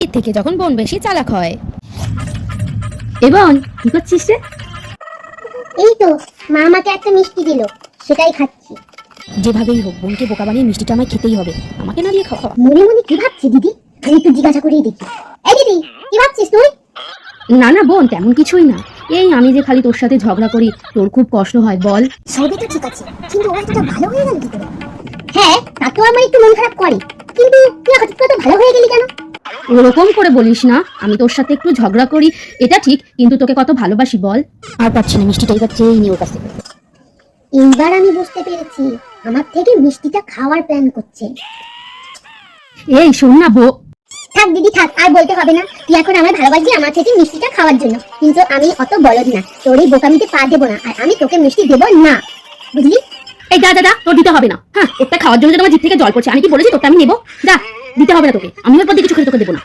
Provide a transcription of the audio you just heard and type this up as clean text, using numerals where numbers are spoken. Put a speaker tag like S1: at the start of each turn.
S1: এর থেকে যখন বোন বেশি চালাক হয়।
S2: এবং কি করছিস রে?
S3: এই তো মা আমাকে একটা মিষ্টি দিল, সেটাই খাচ্ছি।
S1: যেভাবেই হোক বোনকে বোকা বানিয়ে মিষ্টিটা আমায় খেতেই হবে, আমাকে না দিয়ে খাওয়া।
S3: মনে মনে কি ভাবছি দিদি, আমি একটু জিজ্ঞাসা করেই দেখি। এই দিদি, কি ভাবছিস তুই?
S2: না না বোন, তেমন কিছুই না। এই আমি যে খালি তোর সাথে ঝগড়া করি, তোর খুব কষ্ট হয় বল।
S3: সবই তো ঠিক আছে, কিন্তু ও এতটা ভালো হয়ে গেল কি করে? হ্যাঁ, তা তো আমার একটু মন খারাপ করে, কিন্তু তুই হঠাৎ করে ভালো হয়ে গেলি কেন?
S2: ওরকম করে বলিস না, আমি তোর সাথে একটু ঝগড়া করি এটা ঠিক, কিন্তু তোকে কত ভালোবাসি বল।
S1: আর পাচ্ছি না, মিষ্টিটা এবার চেয়েই নিয়ে ওর কাছ থেকে।
S3: এইবার আমি বুঝতে পেরেছি, আমার থেকে মিষ্টিটা খাওয়ার প্ল্যান করছে।
S2: এই শোন না
S3: থাক দিদি থাক, আর বলতে হবে না। তুই এখন আমার ভালোবাসবি আমার থেকে মিষ্টিটা খাওয়ার জন্য, কিন্তু আমি অত বলদ না, তোর এই বোকামিতে পা দেবো না, আর আমি তোকে মিষ্টি দেবো না, বুঝলি?
S2: এই যা যা যা, তোর দিতে হবে না। হ্যাঁ, ওটা খাওয়ার জন্য তোমার জিভ থেকে জল পড়ছে, আমি কি বলেছি তোরটা আমি নেবো? যা, দিতে হবে না তোকে, আমি ওর পর দিয়ে কিছু খেতে তোকে দেবো না।